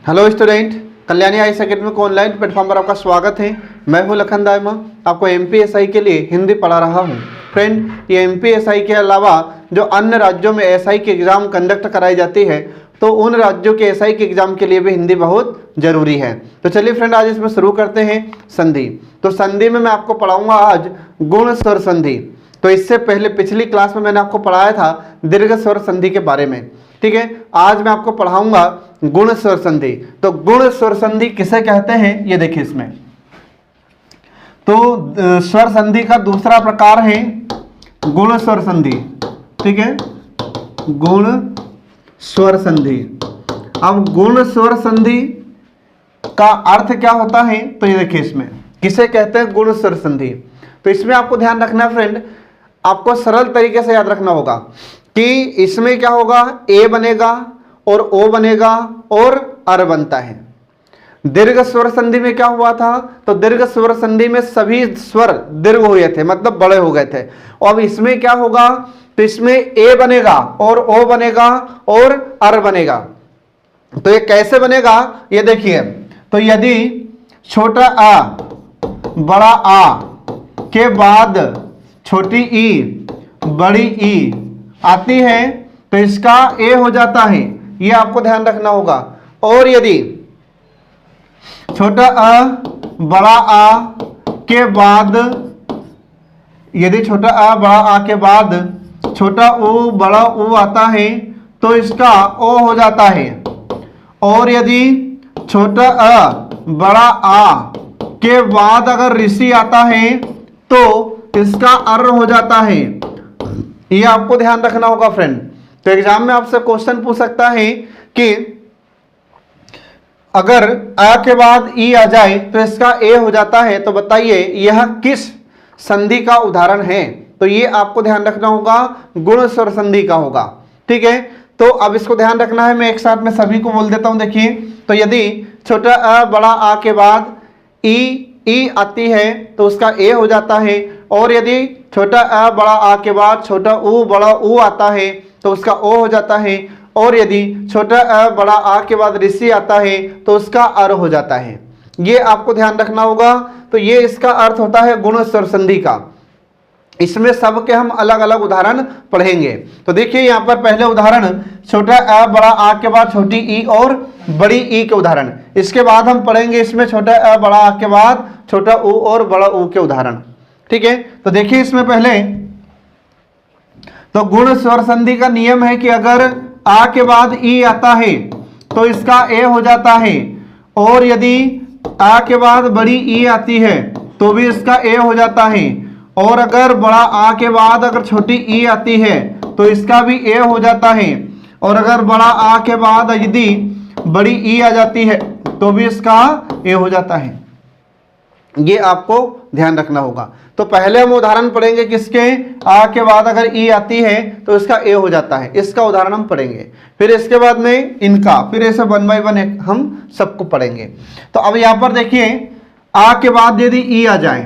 Hello student, Kalyani IAS academy को online platform पर आपका स्वागत है। मैं हूं लखन दायमा, आपको एमपीएसआई के लिए हिंदी पढ़ा रहा हूं। फ्रेंड, ये एमपीएसआई के अलावा जो अन्य राज्यों में एसआई की एग्ज़ाम कंडक्ट कराई जाती है, तो उन राज्यों के एसआई के एग्ज़ाम के लिए भी हिंदी बहुत ज़रूरी है। तो चलिए फ्रेंड, आज इसमें शुरू करते हैं संधि। तो संधि में मैं आपको पढ़ाऊँगा आज गुण स्वर संधि। तो इससे पहले पिछली क्लास में मैंने आपको पढ़ाया था दीर्घ स्वर संधि के बारे में, ठीक है। आज मैं आपको पढ़ाऊंगा गुण स्वर संधि। तो गुण स्वर संधि किसे कहते हैं, ये देखिए इसमें। तो स्वर संधि का दूसरा प्रकार है गुण स्वर संधि, ठीक है, गुण स्वर संधि। अब गुण स्वर संधि का अर्थ क्या होता है, तो ये देखिए इसमें किसे कहते हैं गुण स्वर संधि। तो इसमें आपको ध्यान रखना फ्रेंड, आपको सरल तरीके से याद रखना होगा कि इसमें क्या होगा, ए बनेगा और ओ बनेगा और अर बनता है। दीर्घ स्वर संधि में क्या हुआ था, तो दीर्घ स्वर संधि में सभी स्वर दीर्घ हुए थे, मतलब बड़े हो गए थे। और अब इसमें क्या होगा, तो इसमें ए बनेगा और ओ बनेगा और अर बनेगा। तो ये कैसे बनेगा, ये देखिए। तो यदि छोटा आ बड़ा आ के बाद छोटी ई बड़ी ई आती है, तो इसका ए हो जाता है, ये आपको ध्यान रखना होगा। और यदि छोटा अ बड़ा आ के बाद, यदि छोटा अ बड़ा आ के बाद छोटा ऊ बड़ा ऊ आता है, तो इसका ओ हो जाता है। और यदि छोटा अ बड़ा आ के बाद अगर ऋषि आता है, तो इसका अर हो जाता है। ये आपको ध्यान रखना होगा फ्रेंड। तो एग्जाम में आपसे क्वेश्चन पूछ सकता है कि अगर आ के बाद ई आ जाए तो इसका ए हो जाता है, तो बताइए यह किस संधि का उदाहरण है। तो ये आपको ध्यान रखना होगा, गुण स्वर संधि का होगा, ठीक है। तो अब इसको ध्यान रखना है, मैं एक साथ में सभी को बोल देता हूं। देखिए, तो यदि छोटा अ बड़ा आ के बाद ई आती है, तो उसका ए हो जाता है। और यदि छोटा अ बड़ा आ के बाद छोटा ऊ बड़ा ऊ आता है, तो उसका ओ हो जाता है। और यदि छोटा अ बड़ा आ के बाद ऋषि आता है, तो उसका अर हो जाता है। ये आपको ध्यान रखना होगा। तो ये इसका अर्थ होता है गुण स्वर संधि का। इसमें सबके हम अलग अलग उदाहरण पढ़ेंगे। तो देखिए यहाँ पर पहले उदाहरण, छोटा अ बड़ा आ के बाद छोटी ई और बड़ी ई के उदाहरण। इसके बाद हम पढ़ेंगे इसमें छोटा अ बड़ा आ के बाद छोटा ऊ और बड़ा ऊ के उदाहरण, ठीक है। तो देखिए इसमें पहले, तो गुण स्वर संधि का नियम है कि अगर आ के बाद ई आता है तो इसका ए हो जाता है। और यदि आ के बाद बड़ी ई आती है तो भी इसका ए हो जाता है। और अगर बड़ा आ के बाद अगर छोटी ई आती है तो इसका भी ए हो जाता है। और अगर बड़ा आ के बाद यदि बड़ी ई आ जाती है तो भी इसका ए हो जाता है। ये आपको ध्यान रखना होगा। तो पहले हम उदाहरण पढ़ेंगे किसके, आ के बाद अगर ई आती है तो इसका ए हो जाता है, इसका उदाहरण हम पढ़ेंगे। फिर इसके बाद में इनका, फिर ऐसे 1 बाय 1 हम सबको पढ़ेंगे। तो अब यहाँ पर देखिए, आ के बाद यदि ई आ जाए,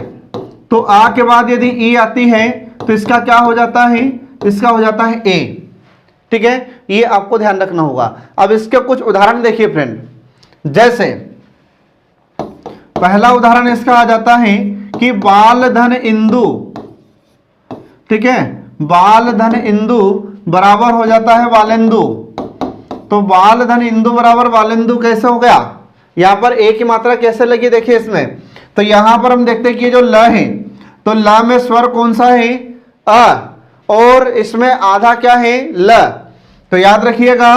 तो आ के बाद यदि ई आती है तो इसका क्या हो जाता है, इसका हो जाता है ए, ठीक है। ये आपको ध्यान रखना होगा। अब इसके कुछ उदाहरण देखिए फ्रेंड। जैसे पहला उदाहरण इसका आ जाता है कि बाल धन इंदु, ठीक है, बाल धन इंदु बराबर हो जाता है वालेंदु। तो बाल धन इंदु बराबर वालेंदु कैसे हो गया, यहां पर ए की मात्रा कैसे लगी, देखिए इसमें। तो यहां पर हम देखते हैं कि जो ल है, तो ल में स्वर कौन सा है, अ, और इसमें आधा क्या है, ल। तो याद रखिएगा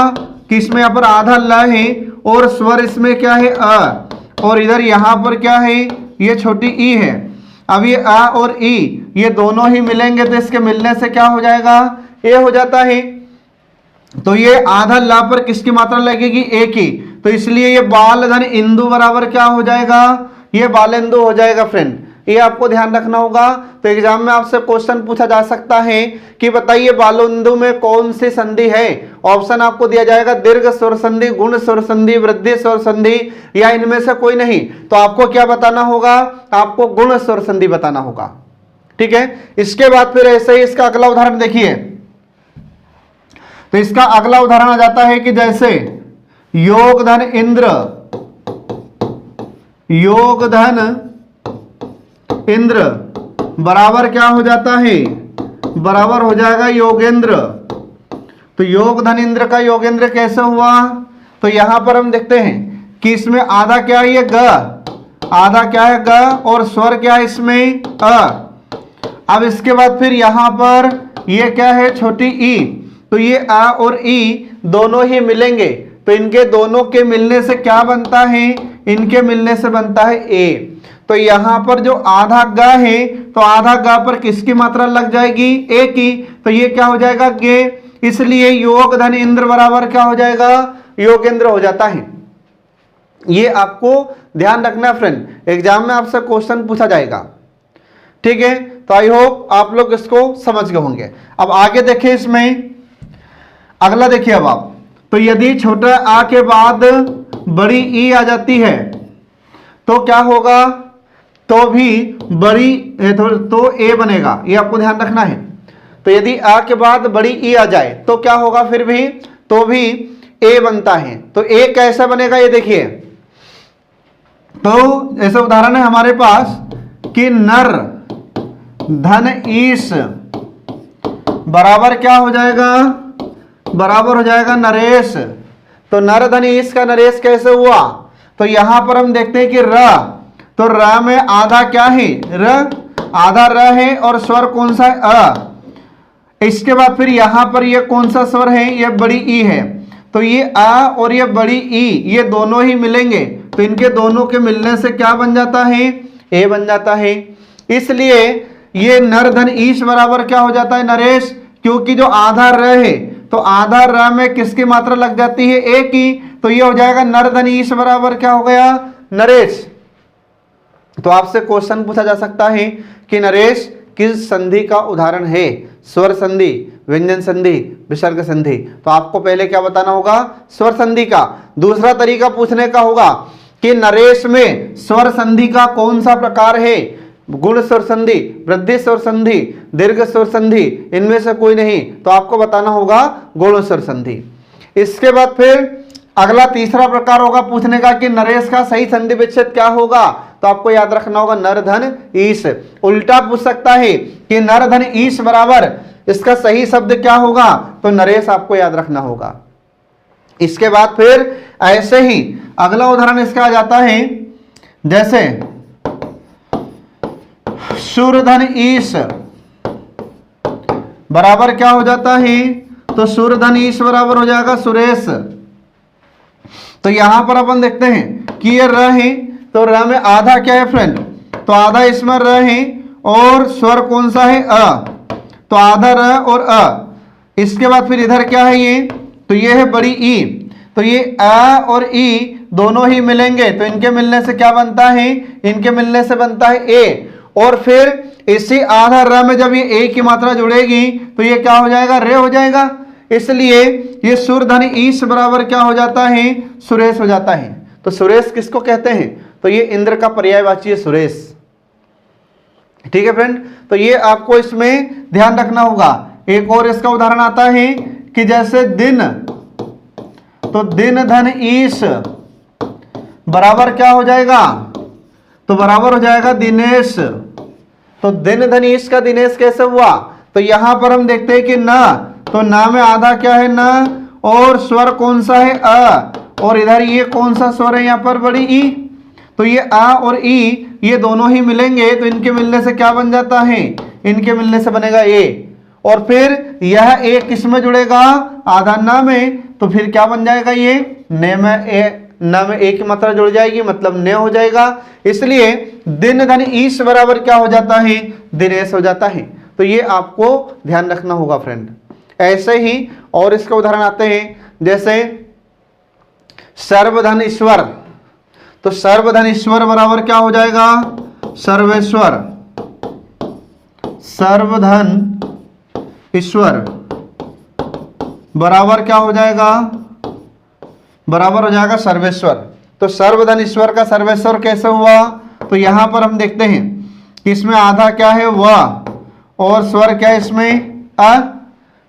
कि इसमें यहां पर आधा ल है और स्वर इसमें क्या है, अ। और इधर यहां पर क्या है, ये छोटी ई है। अब ये आ और ई ये दोनों ही मिलेंगे तो इसके मिलने से क्या हो जाएगा, ए हो जाता है। तो ये आधा ला पर किसकी मात्रा लगेगी, ए की। तो इसलिए ये बाल धन इंदु बराबर क्या हो जाएगा, ये बालेंदु हो जाएगा फ्रेंड। ये आपको ध्यान रखना होगा। तो एग्जाम में आपसे क्वेश्चन पूछा जा सकता है कि बताइए बालेंदु में कौन सी संधि है। ऑप्शन आपको दिया जाएगा दीर्घ स्वर संधि, गुण स्वर संधि, वृद्धि स्वर संधि, या इनमें से कोई नहीं। तो आपको क्या बताना होगा, आपको गुण स्वर संधि बताना होगा, ठीक है। इसके बाद फिर ऐसे ही इसका अगला उदाहरण देखिए। तो इसका अगला उदाहरण आ जाता है कि जैसे योग धन इंद्र, योग धन इंद्र बराबर क्या हो जाता है, बराबर हो जाएगा योगेंद्र। तो योग धन इंद्र का योगेंद्र कैसे हुआ, तो यहां पर हम देखते हैं कि इसमें आधा क्या है, ये ग, आधा क्या है ग, और स्वर क्या है इसमें अ। अब इसके बाद फिर यहां पर ये क्या है, छोटी ई, तो ये आ और ई दोनों ही मिलेंगे, तो इनके दोनों के मिलने से क्या बनता है, इनके मिलने से बनता है ए। तो यहां पर जो आधा ग है, तो आधा ग पर किसकी मात्रा लग जाएगी, ए की, तो ये क्या हो जाएगा गे, इसलिए योग धन इंद्र बराबर क्या हो जाएगा, योगेंद्र हो जाता है। ये आपको ध्यान रखना फ्रेंड, एग्जाम में आपसे क्वेश्चन पूछा जाएगा, ठीक है। तो आई होप आप लोग इसको समझ गए होंगे। अब आगे देखें, इसमें अगला देखिए अब आप, तो यदि छोटा आ के बाद बड़ी ई आ जाती है तो क्या होगा, तो भी बड़ी तो ए बनेगा, ये आपको ध्यान रखना है। तो यदि आ के बाद बड़ी ई आ जाए तो क्या होगा, फिर भी तो भी ए बनता है। तो ए कैसा बनेगा, ये देखिए, तो ऐसा उदाहरण है हमारे पास कि नर धन ईश बराबर क्या हो जाएगा, बराबर हो जाएगा नरेश। तो नर धन ईश का नरेश कैसे हुआ, तो यहां पर हम देखते हैं कि र, तो र में आधा क्या है, र, आधा र है और स्वर कौन सा है, अ। इसके बाद फिर यहां पर ये कौन सा स्वर है, ये बड़ी ई है, तो ये आ और ये बड़ी ई ये दोनों ही मिलेंगे, तो इनके दोनों के मिलने से क्या बन जाता है, ए बन जाता है। इसलिए ये नर धन ईश बराबर क्या हो जाता है, नरेश, क्योंकि जो आधा र है, तो आधा र में किसकी मात्रा लग जाती है, ए की, तो ये हो जाएगा नर धन ईश बराबर क्या हो गया, नरेश। तो आपसे क्वेश्चन पूछा जा सकता है कि नरेश किस संधि का उदाहरण है, स्वर संधि, व्यंजन संधि, विसर्ग संधि। तो आपको पहले क्या बताना होगा, स्वर संधि का। दूसरा तरीका पूछने का होगा कि नरेश में स्वर संधि का कौन सा प्रकार है, गुण स्वर संधि, वृद्धि स्वर संधि, दीर्घ स्वर संधि, इनमें से कोई नहीं, तो आपको बताना होगा गुण स्वर संधि। इसके बाद फिर अगला तीसरा प्रकार होगा पूछने का कि नरेश का सही संधि विच्छेद क्या होगा, तो आपको याद रखना होगा नर धन ईश। उल्टा पूछ सकता है कि नर धन ईश बराबर इसका सही शब्द क्या होगा, तो नरेश आपको याद रखना होगा। इसके बाद फिर ऐसे ही अगला उदाहरण इसका आ जाता है, जैसे सूर्यधन ईश बराबर क्या हो जाता है, तो सूर्यधन ईश बराबर हो जाएगा सुरेश। तो यहां पर अपन देखते हैं कि ये र है, तो र में आधा क्या है फ्रेंड, तो आधा इसमें र है और स्वर कौन सा है, अ, तो आधा र और अ। इसके बाद फिर इधर क्या है ये, तो ये है बड़ी ई, तो ये अ और ई दोनों ही मिलेंगे, तो इनके मिलने से क्या बनता है, इनके मिलने से बनता है ए। और फिर इसी आधा र में जब ये ए की मात्रा जुड़ेगी तो ये क्या हो जाएगा, रे हो जाएगा। इसलिए ये सूर्यधन ईश बराबर क्या हो जाता है, सुरेश हो जाता है। तो सुरेश किसको कहते हैं, तो ये इंद्र का पर्यायवाची है सुरेश, ठीक है फ्रेंड। तो ये आपको इसमें ध्यान रखना होगा। एक और इसका उदाहरण आता है कि जैसे दिन, तो दिन धन ईश बराबर क्या हो जाएगा, तो बराबर हो जाएगा दिनेश। तो दिन धन ईश का दिनेश कैसे हुआ, तो यहां पर हम देखते हैं कि न, तो न में आधा क्या है, न, और स्वर कौन सा है, अ, और इधर ये कौन सा स्वर है, यहां पर बड़ी ई, तो ये आ और ई ये दोनों ही मिलेंगे, तो इनके मिलने से क्या बन जाता है, इनके मिलने से बनेगा ए। और फिर यह ए किस में जुड़ेगा, आधा न में, तो फिर क्या बन जाएगा, ये ने में ए, न में ए की मात्रा जुड़ जाएगी, मतलब ने हो जाएगा। इसलिए दिन धन ईश बराबर क्या हो जाता है, दिनेश हो जाता है। तो ये आपको ध्यान रखना होगा फ्रेंड। ऐसे ही और इसके उदाहरण आते हैं, जैसे सर्वधन ईश्वर, तो सर्वधन ईश्वर बराबर क्या हो जाएगा, सर्वेश्वर। सर्वधन ईश्वर बराबर क्या हो जाएगा, बराबर हो जाएगा सर्वेश्वर। तो सर्वधन ईश्वर का सर्वेश्वर कैसे हुआ, तो यहां पर हम देखते हैं कि इसमें आधा क्या है, व, और स्वर क्या है इसमें, अ।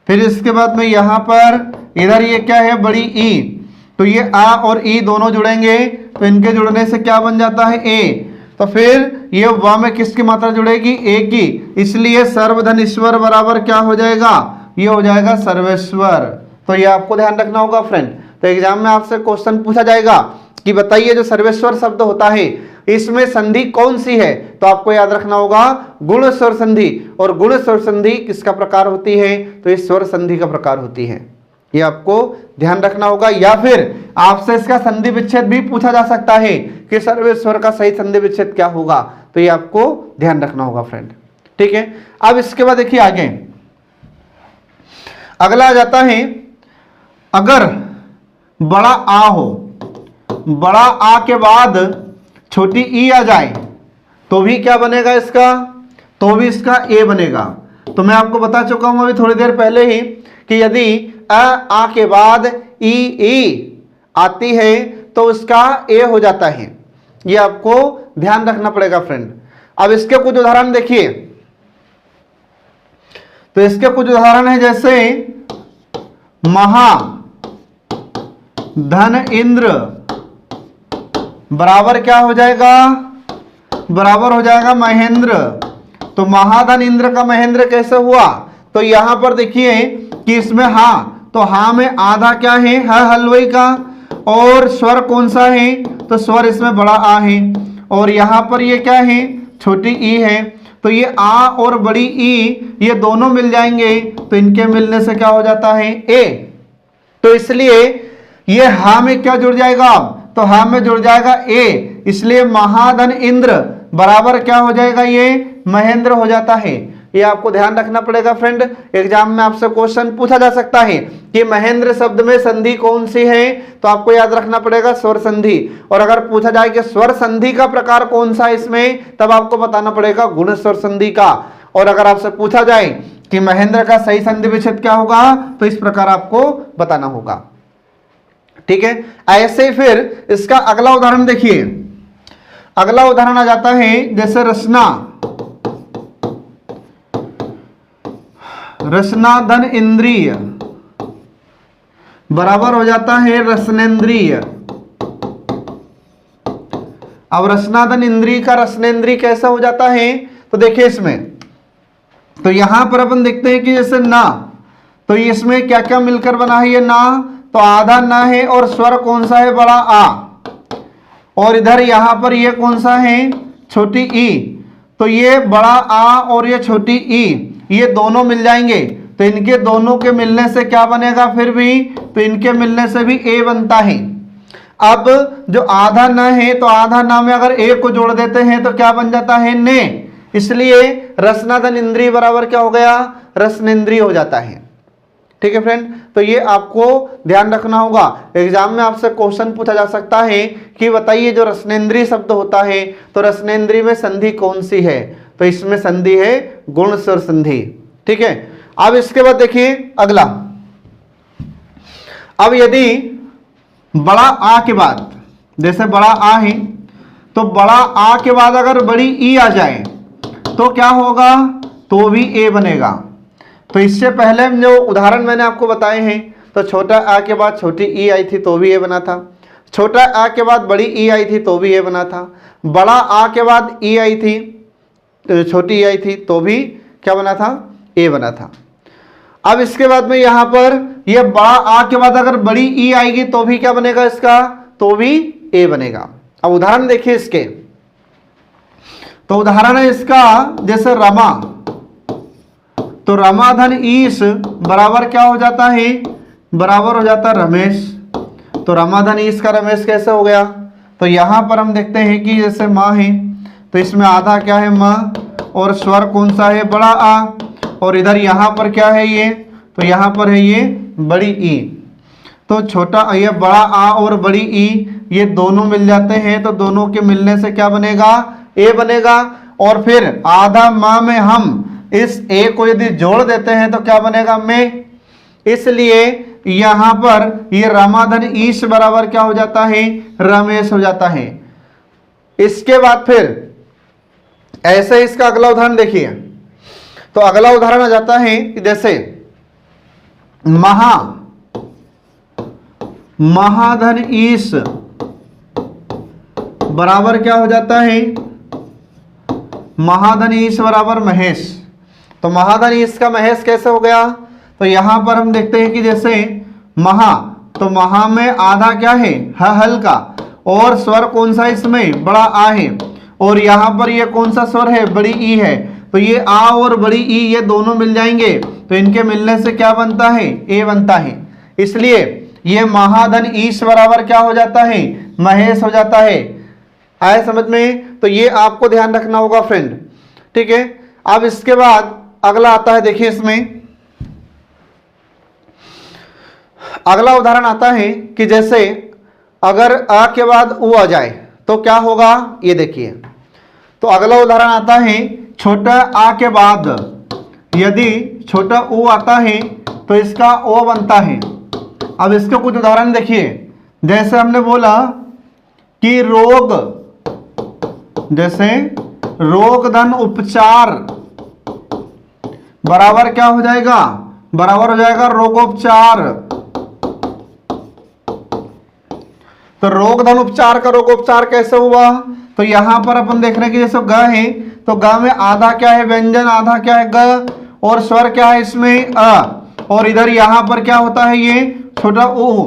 फिर इसके बाद में यहां पर इधर ये क्या है, बड़ी ई, तो ये आ और ई दोनों जुड़ेंगे तो इनके जुड़ने से क्या बन जाता है ए। तो फिर ये व में किसकी मात्रा जुड़ेगी, ए की, इसलिए सर्वधन ईश्वर बराबर क्या हो जाएगा, ये हो जाएगा सर्वेश्वर। तो ये आपको ध्यान रखना होगा फ्रेंड। तो एग्जाम में आपसे क्वेश्चन पूछा जाएगा कि बताइए जो सर्वेश्वर शब्द होता है इसमें संधि कौन सी है, तो आपको याद रखना होगा गुण स्वर संधि। और गुण स्वर संधि किसका प्रकार होती है, तो ये स्वर संधि का प्रकार होती है, ये आपको ध्यान रखना होगा। या फिर आपसे इसका संधि विच्छेद भी पूछा जा सकता है कि सर्वेश्वर का सही संधि विच्छेद क्या होगा, तो ये आपको ध्यान रखना होगा फ्रेंड। ठीक है, अब इसके बाद देखिए आगे अगला आ जाता है, अगर बड़ा आ हो, बड़ा आ के बाद छोटी ई आ जाए तो भी क्या बनेगा इसका, तो भी इसका ए बनेगा। तो मैं आपको बता चुका हूं अभी थोड़ी देर पहले ही कि यदि आ के बाद ई आती है तो उसका ए हो जाता है, ये आपको ध्यान रखना पड़ेगा फ्रेंड। अब इसके कुछ उदाहरण देखिए, तो इसके कुछ उदाहरण है जैसे महा धन इंद्र बराबर क्या हो जाएगा, बराबर हो जाएगा महेंद्र। तो महाधन इंद्र का महेंद्र कैसे हुआ, तो यहां पर देखिए कि इसमें हा, तो हा में आधा क्या है, हा हलवाई का, और स्वर कौन सा है, तो स्वर इसमें बड़ा आ है, और यहां पर ये क्या है, छोटी ई है। तो ये आ और बड़ी ई ये दोनों मिल जाएंगे तो इनके मिलने से क्या हो जाता है, ए। तो इसलिए ये हा में क्या जुड़ जाएगा, तो हा में जुड़ जाएगा ए, इसलिए महाधन इंद्र बराबर क्या हो जाएगा, ये महेंद्र हो जाता है। ये आपको ध्यान रखना पड़ेगा फ्रेंड। एग्जाम में आपसे क्वेश्चन पूछा जा सकता है कि महेंद्र शब्द में संधि कौन सी है, तो आपको याद रखना पड़ेगा स्वर संधि। और अगर पूछा जाए कि स्वर संधि का प्रकार कौन सा है इसमें, तब आपको बताना पड़ेगा गुण स्वर संधि का। और अगर आपसे पूछा जाए कि महेंद्र का सही संधि विच्छेद क्या होगा, तो इस प्रकार आपको बताना होगा। ठीक है, ऐसे ही फिर इसका अगला उदाहरण देखिए। अगला उदाहरण आ जाता है जैसे रसना, रसनाधन इंद्रिय बराबर हो जाता है रसनेन्द्रिय। अब रसनाधन इंद्रिय का रसनेन्द्रिय कैसा हो जाता है, तो देखिए इसमें, तो यहां पर अपन देखते हैं कि जैसे ना, तो इसमें क्या क्या मिलकर बना है, ये ना, तो आधा ना है और स्वर कौन सा है, बड़ा आ, और इधर यहां पर ये कौन सा है, छोटी ई। तो ये बड़ा आ और ये छोटी ई ये दोनों मिल जाएंगे तो इनके दोनों के मिलने से क्या बनेगा, फिर भी तो इनके मिलने से भी ए बनता है। अब जो आधा न है तो आधा ना में अगर ए को जोड़ देते हैं तो क्या बन जाता है, ने, इसलिए रसनाधन इंद्रिय बराबर क्या हो गया, रसनेन्द्रिय हो जाता है। ठीक है फ्रेंड, तो ये आपको ध्यान रखना होगा। एग्जाम में आपसे क्वेश्चन पूछा जा सकता है कि बताइए जो रसनेन्द्रिय शब्द होता है तो रसनेन्द्रिय में संधि कौन सी है, तो इसमें संधि है गुण स्वर संधि। ठीक है, अब इसके बाद देखिए अगला, अब यदि बड़ा आ के बाद, जैसे बड़ा आ है तो बड़ा आ के बाद अगर बड़ी ई आ जाए तो क्या होगा, तो भी ए बनेगा। तो इससे पहले जो उदाहरण मैंने आपको बताए हैं, तो छोटा आ के बाद छोटी ई आई थी तो भी ए बना था, छोटा आ के बाद बड़ी ई आई थी तो भी ए बना था, बड़ा आ के बाद ई आई थी, छोटी ई आई थी तो भी क्या बना था, ए बना था। अब इसके बाद में यहां पर ये बड़ा आ के बाद अगर बड़ी ई आएगी तो भी क्या बनेगा इसका, तो भी ए बनेगा। अब उदाहरण देखिए इसके, तो उदाहरण है इसका जैसे रमा, तो रमाधन ईश बराबर क्या हो जाता है, बराबर हो जाता है रमेश। तो रमाधन ईश का रमेश कैसे हो गया, तो यहां पर हम देखते हैं कि जैसे माँ है तो इसमें आधा क्या है माँ, और स्वर कौन सा है, बड़ा आ, और इधर यहाँ पर क्या है ये, तो यहाँ पर है ये बड़ी ई। तो छोटा ये बड़ा आ और बड़ी ई ये दोनों मिल जाते हैं तो दोनों के मिलने से क्या बनेगा, ए बनेगा। और फिर आधा माँ में हम इस ए को यदि जोड़ देते हैं तो क्या बनेगा, में। इसलिए यहां पर ये रमाधन ईश बराबर क्या हो जाता है, रमेश हो जाता है। इसके बाद फिर ऐसे इसका अगला उदाहरण देखिए, तो अगला उदाहरण आ जाता है कि जैसे महाधन ईश बराबर क्या हो जाता है, महाधन ईश बराबर महेश। तो महाधन ईश का महेश कैसे हो गया, तो यहां पर हम देखते हैं कि जैसे महा, तो महा में आधा क्या है, ह हल्का, और स्वर कौन सा इसमें, बड़ा आ है, और यहां पर ये कौन सा स्वर है, बड़ी ई है। तो ये आ और बड़ी ई ये दोनों मिल जाएंगे, तो इनके मिलने से क्या बनता है, ए बनता है। इसलिए ये महाधन ईश बराबर क्या हो जाता है, महेश हो जाता है। आए समझ में, तो ये आपको ध्यान रखना होगा फ्रेंड, ठीक है। अब इसके बाद अगला आता है, देखिए इसमें अगला उदाहरण आता है कि जैसे अगर आ के बाद उ आ जाए तो क्या होगा, ये देखिए। तो अगला उदाहरण आता है, छोटा आ के बाद यदि छोटा उ आता है तो इसका ओ बनता है। अब इसके कुछ उदाहरण देखिए, जैसे हमने बोला कि रोग, जैसे रोग धन उपचार बराबर क्या हो जाएगा, बराबर हो जाएगा रोगोपचार। तो रोग धन उपचार का रोगोपचार कैसे हुआ, तो यहां पर अपन देख रहे हैं कि जैसे ग है, तो ग में आधा क्या है व्यंजन, आधा क्या है ग, और स्वर क्या है इसमें अ, और इधर यहां पर क्या होता है ये छोटा उ।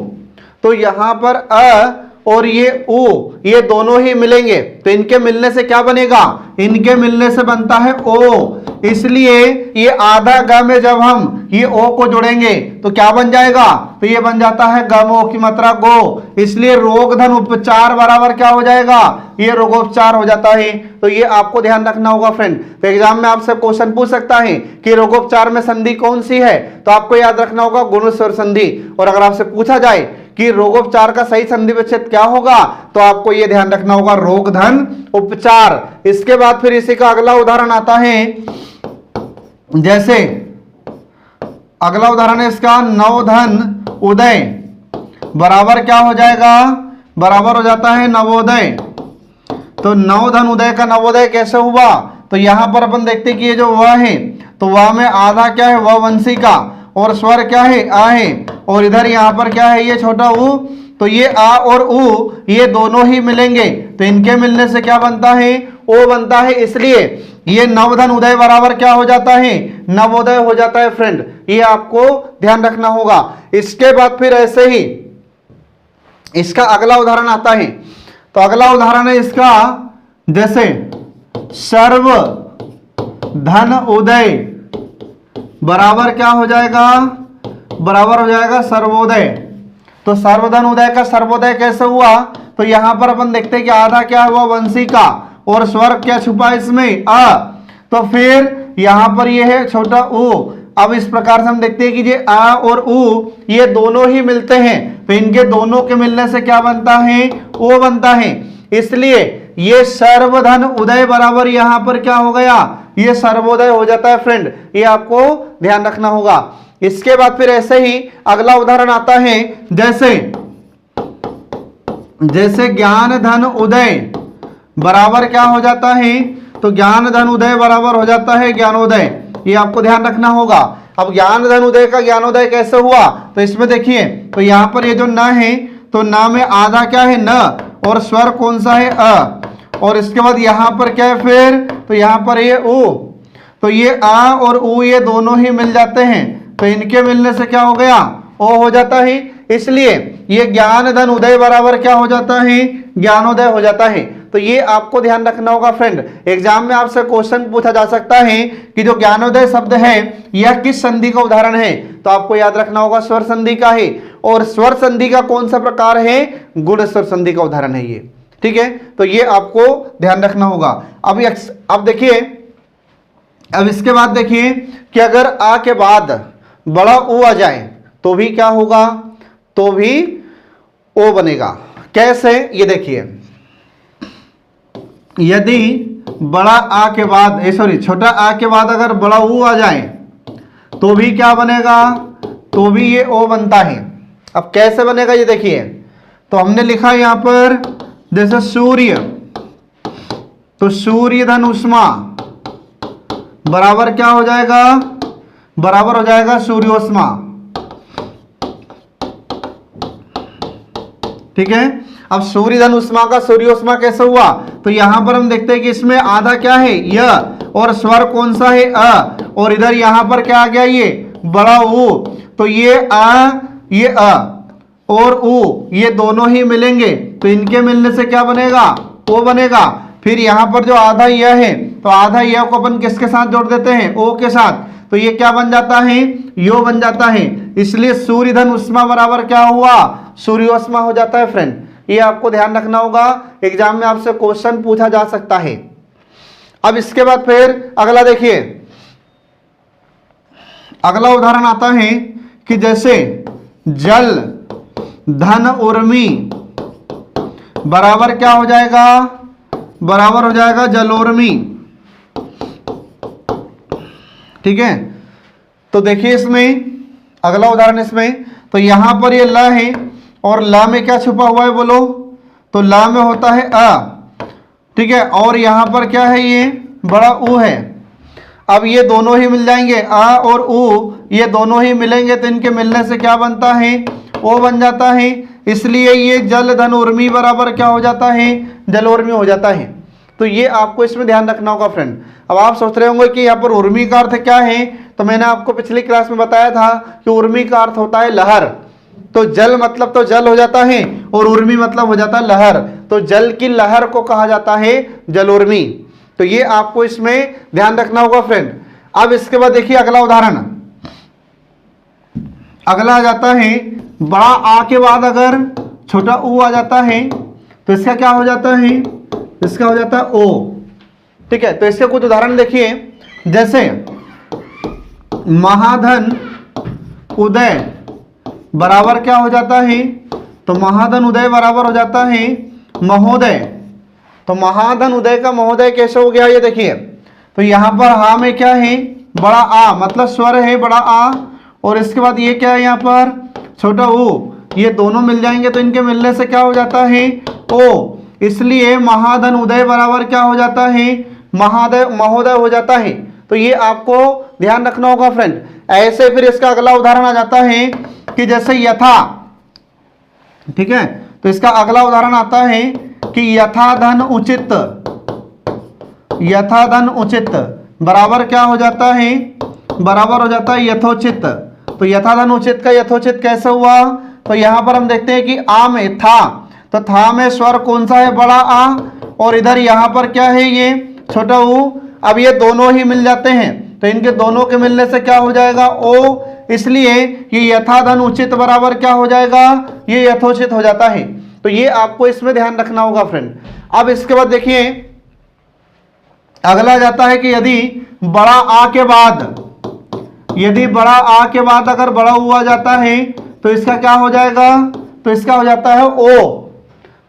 तो यहां पर अ और ये उ ये दोनों ही मिलेंगे, तो इनके मिलने से क्या बनेगा, इनके मिलने से बनता है ओ। इसलिए ये आधा ग में जब हम ये ओ को जोड़ेंगे तो क्या बन जाएगा, तो ये बन जाता है गमो की मात्रा गो। इसलिए रोग धन उपचार बराबर क्या हो जाएगा, ये रोगोपचार हो जाता है। तो ये आपको ध्यान रखना होगा फ्रेंड। तो एग्जाम में आपसे क्वेश्चन पूछ सकता है कि रोगोपचार में संधि कौन सी है, तो आपको याद रखना होगा गुण स्वर संधि। और अगर आपसे पूछा जाए कि रोगोपचार का सही संधि विच्छेद क्या होगा, तो आपको यह ध्यान रखना होगा रोग धन उपचार। इसके बाद फिर इसी का अगला उदाहरण आता है, जैसे अगला उदाहरण है इसका नवधन उदय बराबर क्या हो जाएगा, बराबर हो जाता है नवोदय। तो नवधन उदय का नवोदय कैसे हुआ, तो यहां पर अपन देखते हैं कि ये जो वह है, तो वह में आधा क्या है वह वंशी का, और स्वर क्या है आ है, और इधर यहां पर क्या है ये छोटा उ। तो ये आ और उ ये दोनों ही मिलेंगे, तो इनके मिलने से क्या बनता है, ओ बनता है। इसलिए ये नवधन उदय बराबर क्या हो जाता है, नवोदय हो जाता है फ्रेंड। ये आपको ध्यान रखना होगा। इसके बाद फिर ऐसे ही इसका अगला उदाहरण आता है, तो अगला उदाहरण है इसका जैसे सर्व धन उदय बराबर क्या हो जाएगा, बराबर हो जाएगा सर्वोदय। तो सर्वधन उदय का सर्वोदय कैसे हुआ, तो यहां पर अपन देखते हैं कि आधा क्या हुआ वंशी का, और स्वर क्या छुपा इसमें अ। तो फिर यहां पर ये है छोटा उ। अब इस प्रकार से हम देखते हैं कि ये आ और उ ये दोनों ही मिलते हैं, तो इनके दोनों के मिलने से क्या बनता है, ओ बनता है। इसलिए ये सर्वधन उदय बराबर यहां पर क्या हो गया, ये सर्वोदय हो जाता है फ्रेंड। ये आपको ध्यान रखना होगा। इसके बाद फिर ऐसे ही अगला उदाहरण आता है, जैसे ज्ञान धन उदय बराबर क्या हो जाता है, तो ज्ञान धन उदय बराबर हो जाता है ज्ञानोदय। ये आपको ध्यान रखना होगा। अब ज्ञान धन उदय का ज्ञानोदय कैसे हुआ, तो इसमें देखिए, तो यहां पर ये जो न है, तो न में आधा क्या है न, और स्वर कौन सा है अ, और इसके बाद यहां पर क्या है फिर, तो यहां पर ये उ। तो ये आ और उ ये दोनों ही मिल जाते हैं, तो इनके मिलने से क्या हो गया, ओ हो जाता है। इसलिए ये ज्ञान धन उदय बराबर क्या हो जाता है, ज्ञानोदय हो जाता है। तो ये आपको ध्यान रखना होगा फ्रेंड। एग्जाम में आपसे क्वेश्चन पूछा जा सकता है कि जो ज्ञानोदय शब्द है यह किस संधि का उदाहरण है, तो आपको याद रखना होगा स्वर संधि का है। और स्वर संधि का कौन सा प्रकार है, गुण स्वर संधि का उदाहरण है ये, ठीक है। तो ये आपको ध्यान रखना होगा। अब देखिए, अब इसके बाद देखिए कि अगर आ के बाद बड़ा ओ आ जाए तो भी क्या होगा, तो भी ओ बनेगा। कैसे, ये देखिए, यदि बड़ा आ के बाद छोटा आ के बाद अगर बड़ा ऊ आ जाए तो भी क्या बनेगा, तो भी ये ओ बनता है। अब कैसे बनेगा ये देखिए, तो हमने लिखा यहां पर जैसे सूर्य, तो सूर्य धन उष्मा बराबर क्या हो जाएगा, बराबर हो जाएगा सूर्योष्मा। ठीक है। अब सूर्य धन उष्मा का सूर्योष्मा कैसे हुआ, तो यहां पर हम देखते हैं कि इसमें आधा क्या है य, और स्वर कौन सा है अ, और इधर यहां पर क्या आ गया ये बड़ा ऊ, तो ये अ और ऊ ये दोनों ही मिलेंगे, तो इनके मिलने से क्या बनेगा ओ बनेगा। फिर यहां पर जो आधा यह है, तो आधा यह को अपन किसके साथ जोड़ देते हैं ओ के साथ, तो ये क्या बन जाता है यो बन जाता है। इसलिए सूर्य धन उष्मा बराबर क्या हुआ सूर्योष्मा हो जाता है फ्रेंड। ये आपको ध्यान रखना होगा, एग्जाम में आपसे क्वेश्चन पूछा जा सकता है। अब इसके बाद फिर अगला देखिए, अगला उदाहरण आता है कि जैसे जल धन उर्मी बराबर क्या हो जाएगा, बराबर हो जाएगा जलोर्मी। ठीक है, तो देखिए इसमें अगला उदाहरण इसमें, तो यहां पर ये ल है और ल में क्या छुपा हुआ है बोलो, तो ल में होता है अ, ठीक है, और यहां पर क्या है ये बड़ा ऊ है। अब ये दोनों ही मिल जाएंगे अ और ऊ, ये दोनों ही मिलेंगे तो इनके मिलने से क्या बनता है ओ बन जाता है। इसलिए ये जल धन उर्मी बराबर क्या हो जाता है जलोर्मी हो जाता है। तो ये आपको इसमें ध्यान रखना होगा फ्रेंड। अब आप सोच रहे होंगे कि यहाँ पर उर्मी का अर्थ क्या है, तो मैंने आपको पिछली क्लास में बताया था कि उर्मी का अर्थ होता है लहर। तो जल मतलब तो जल हो जाता है और उर्मी मतलब हो जाता है लहर, तो जल की लहर को कहा जाता है जलोर्मी। तो ये आपको इसमें ध्यान रखना होगा फ्रेंड। अब इसके बाद देखिए अगला उदाहरण, अगला आ जाता है बड़ा आ के बाद अगर छोटा ऊ आ जाता है तो इसका क्या हो जाता है, इसका हो जाता है ओ। ठीक है, तो इसके कुछ उदाहरण देखिए, जैसे महाधन उदय बराबर क्या हो जाता है, तो महाधन उदय बराबर हो जाता है महोदय। तो महाधन उदय का महोदय कैसे हो गया ये देखिए, तो यहां पर हा में क्या है बड़ा आ, मतलब स्वर है बड़ा आ, और इसके बाद ये क्या है यहाँ पर छोटा ऊ, ये दोनों मिल जाएंगे तो इनके मिलने से क्या हो जाता है ओ। इसलिए महाधन उदय बराबर क्या हो जाता है महोदय हो जाता है। तो ये आपको ध्यान रखना होगा फ्रेंड। ऐसे फिर इसका अगला उदाहरण आ जाता है कि जैसे यथा, ठीक है, तो इसका अगला उदाहरण आता है कि यथा धन उचित, यथा धन उचित बराबर क्या हो जाता है, बराबर हो जाता है यथोचित। तो यथा धन उचित का यथोचित कैसे हुआ, तो यहां पर हम देखते हैं कि आ में था, तो था में स्वर कौन सा है बड़ा आ, और इधर यहां पर क्या है ये छोटा ऊ। अब ये दोनों ही मिल जाते हैं तो इनके दोनों के मिलने से क्या हो जाएगा ओ, इसलिए ये यथा धन उचित बराबर क्या हो जाएगा ये यथोचित हो जाता है। तो ये आपको इसमें ध्यान रखना होगा फ्रेंड। अब इसके बाद देखिए अगला जाता है कि यदि बड़ा आ के बाद, यदि बड़ा आ के बाद अगर बड़ा हुआ जाता है तो इसका क्या हो जाएगा, तो इसका हो जाता है ओ।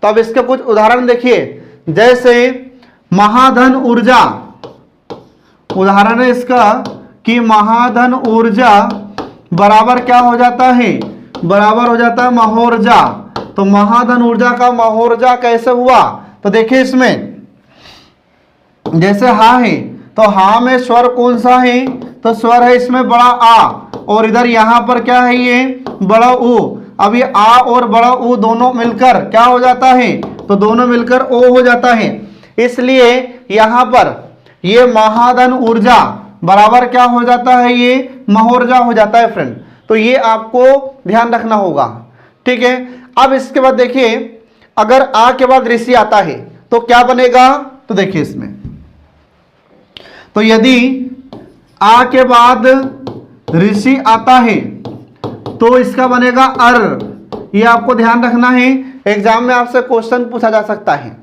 तो अब इसके कुछ उदाहरण देखिए, जैसे महाधन ऊर्जा, उदाहरण है इसका कि महाधन ऊर्जा बराबर क्या हो जाता है, बराबर हो जाता है महोर्जा। तो महाधन ऊर्जा का महोर्जा कैसे हुआ, तो देखिए इसमें जैसे हा है, तो हा में स्वर कौन सा है, तो स्वर है इसमें बड़ा आ, और इधर यहां पर क्या है ये बड़ा ऊ। अब ये आ और बड़ा ऊ दोनों मिलकर क्या हो जाता है, तो दोनों मिलकर ओ हो जाता है। इसलिए यहां पर ये महाधन ऊर्जा बराबर क्या हो जाता है ये महोर्जा हो जाता है फ्रेंड। तो ये आपको ध्यान रखना होगा। ठीक है, अब इसके बाद देखिए अगर आ के बाद ऋषि आता है तो क्या बनेगा, तो देखिए इसमें, तो यदि आ के बाद ऋषि आता है तो इसका बनेगा अर। ये आपको ध्यान रखना है, एग्जाम में आपसे क्वेश्चन पूछा जा सकता है।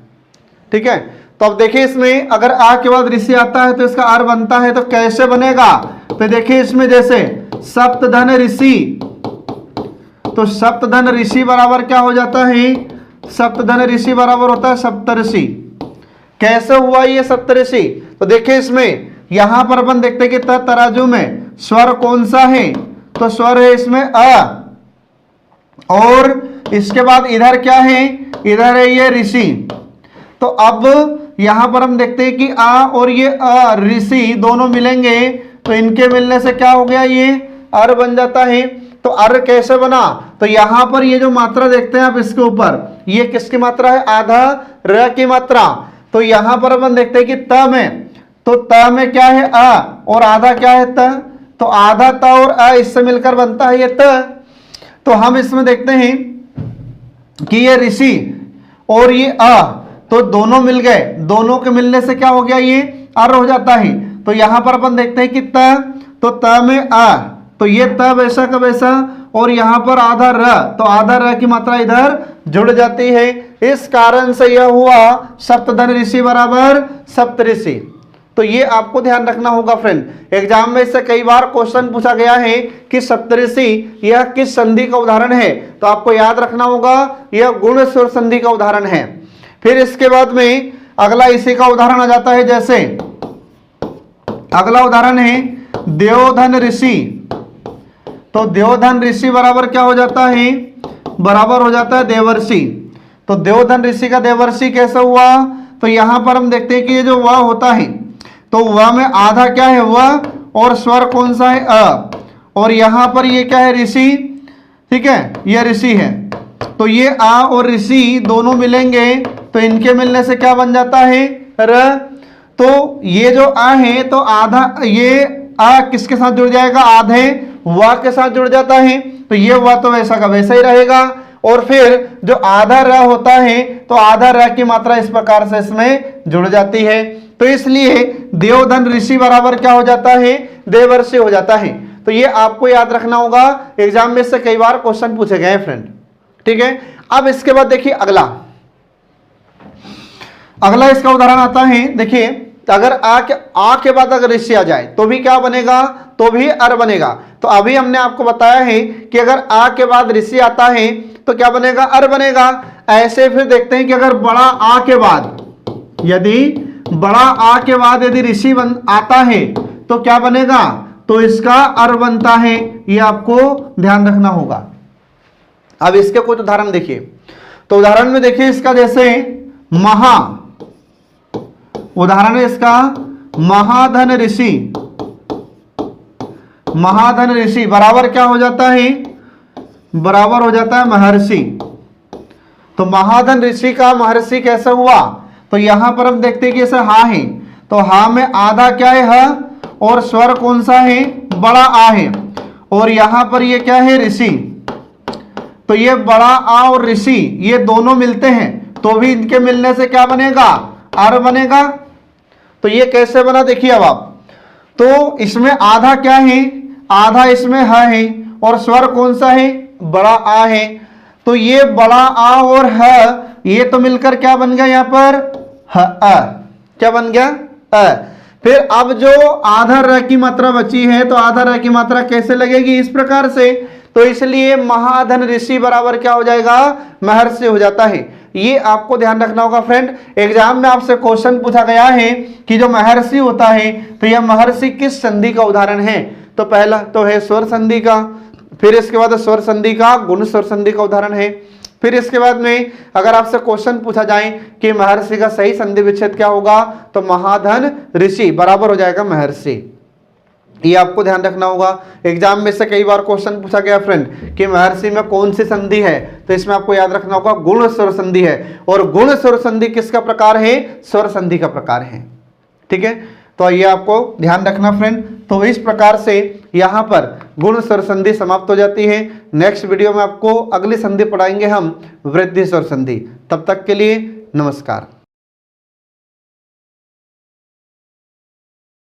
ठीक है, तो अब देखिए इसमें अगर आ के बाद ऋषि आता है तो इसका अर बनता है, तो कैसे बनेगा, तो देखिए इसमें जैसे सप्तधन ऋषि, तो सप्तधन ऋषि बराबर क्या हो जाता है, सप्तधन ऋषि बराबर होता है सप्तऋषि। कैसे हुआ ये सप्तऋषि, तो देखिए इसमें यहां पर अपन देखते हैं कि तराजू में स्वर कौन सा है, तो स्वर है इसमें अ, और इसके बाद इधर क्या है, इधर है ये ऋषि। तो अब यहां पर हम देखते हैं कि आ और ये अ ऋषि दोनों मिलेंगे तो इनके मिलने से क्या हो गया ये अर बन जाता है। तो अर कैसे बना, तो यहां पर ये जो मात्रा देखते हैं आप इसके ऊपर, ये किसकी मात्रा है, आधा र की मात्रा। तो यहां पर अपन देखते हैं कि त में, तो त में क्या है अ और आधा क्या है त, तो आधा त और अ इससे मिलकर बनता है ये त। तो हम इसमें देखते हैं कि ये ऋषि और ये अ, तो दोनों मिल गए, दोनों के मिलने से क्या हो गया, ये अर हो जाता है। तो यहां पर अपन देखते हैं कि त, तो त में अ, तो ये त वैसा का वैसा, और यहां पर आधा र, तो आधा र की मात्रा इधर जुड़ जाती है। इस कारण से यह हुआ सप्तधन ऋषि बराबर सप्तऋषि। तो ये आपको ध्यान रखना होगा फ्रेंड, एग्जाम में इससे कई बार क्वेश्चन पूछा गया है कि सप्तऋषि यह किस संधि का उदाहरण है, तो आपको याद रखना होगा यह गुण स्वर संधि का उदाहरण है। फिर इसके बाद में अगला इसी का उदाहरण आ जाता है, जैसे अगला उदाहरण है देवधन ऋषि। तो देवधन ऋषि बराबर क्या हो जाता है, बराबर हो जाता है देवर्षि। तो देवधन ऋषि का देवर्षि कैसे हुआ, तो यहां पर हम देखते हैं कि ये जो व होता है, तो व में आधा क्या है व, और स्वर कौन सा है अ, और यहां पर ये क्या है ऋषि, ठीक है, ये ऋषि है। तो ये आ और ऋषि दोनों मिलेंगे, तो इनके मिलने से क्या बन जाता है र। तो ये जो आ है, तो आधा ये आ किसके साथ जुड़ जाएगा, आधे व के साथ जुड़ जाता है, तो ये व तो वैसा का वैसा ही रहेगा। और फिर जो आधा र होता है, तो आधा र की मात्रा इस प्रकार से इसमें जुड़ जाती है। तो इसलिए देवधन ऋषि बराबर क्या हो जाता है, देवर्षि हो जाता है। तो ये आपको याद रखना होगा, एग्जाम में से कई बार क्वेश्चन पूछे गए हैं फ्रेंड, ठीक है। अब इसके बाद देखिए अगला इसका उदाहरण आता है। देखिए अगर आ के बाद अगर ऋषि आ जाए तो भी क्या बनेगा, तो भी अर बनेगा। तो अभी हमने आपको बताया है कि अगर आ के बाद ऋषि आता है तो क्या बनेगा, अर बनेगा। ऐसे फिर देखते हैं कि अगर बड़ा आ के बाद, यदि बड़ा आ के बाद यदि ऋषि आता है तो क्या बनेगा, तो इसका अर बनता है। ये आपको ध्यान रखना होगा। अब इसके कुछ उदाहरण देखिए। तो उदाहरण में देखिए इसका, जैसे उदाहरण है इसका महाधन ऋषि। महाधन ऋषि बराबर क्या हो जाता है, बराबर हो जाता है महर्षि। तो महाधन ऋषि का महर्षि कैसे हुआ, तो यहां पर हम देखते हैं कि ऐसे हा है, तो हा में आधा क्या है ह, और स्वर कौन सा है, बड़ा आ है, और यहां पर ये क्या है ऋषि। तो ये बड़ा आ और ऋषि ये दोनों मिलते हैं, तो भी इनके मिलने से क्या बनेगा, अर बनेगा। तो ये कैसे बना देखिए अब आप, तो इसमें आधा क्या है, आधा इसमें ह है, और स्वर कौन सा है, बड़ा आ है। तो ये बड़ा आ और ह ये तो मिलकर क्या बन गया, यहां पर ह अ, क्या बन गया अ। फिर अब जो आधा र की मात्रा बची है, तो आधा र की मात्रा कैसे लगेगी, इस प्रकार से। तो इसलिए महाधन ऋषि बराबर क्या हो जाएगा, महर्षि हो जाता है। ये आपको ध्यान रखना होगा फ्रेंड, एग्जाम में आपसे क्वेश्चन पूछा गया है कि जो महर्षि होता है, तो यह महर्षि किस संधि का उदाहरण है। तो पहला तो है स्वर संधि का, फिर इसके बाद स्वर संधि का गुण स्वर संधि का उदाहरण है। फिर इसके बाद में अगर आपसे क्वेश्चन पूछा जाए कि महर्षि का सही संधि विच्छेद क्या होगा, तो महाधन ऋषि बराबर हो जाएगा महर्षि। ये आपको ध्यान रखना होगा, एग्जाम में से कई बार क्वेश्चन पूछा गया फ्रेंड कि महर्षि में कौन सी संधि है, तो इसमें आपको याद रखना होगा गुण स्वर संधि है। और गुण स्वर संधि किसका प्रकार है, स्वर संधि का प्रकार है, ठीक है। तो ये आपको ध्यान रखना फ्रेंड। तो इस प्रकार से यहाँ पर गुण स्वर संधि समाप्त हो जाती है। नेक्स्ट वीडियो में आपको अगली संधि पढ़ाएंगे हम, वृद्धि स्वर संधि। तब तक के लिए नमस्कार।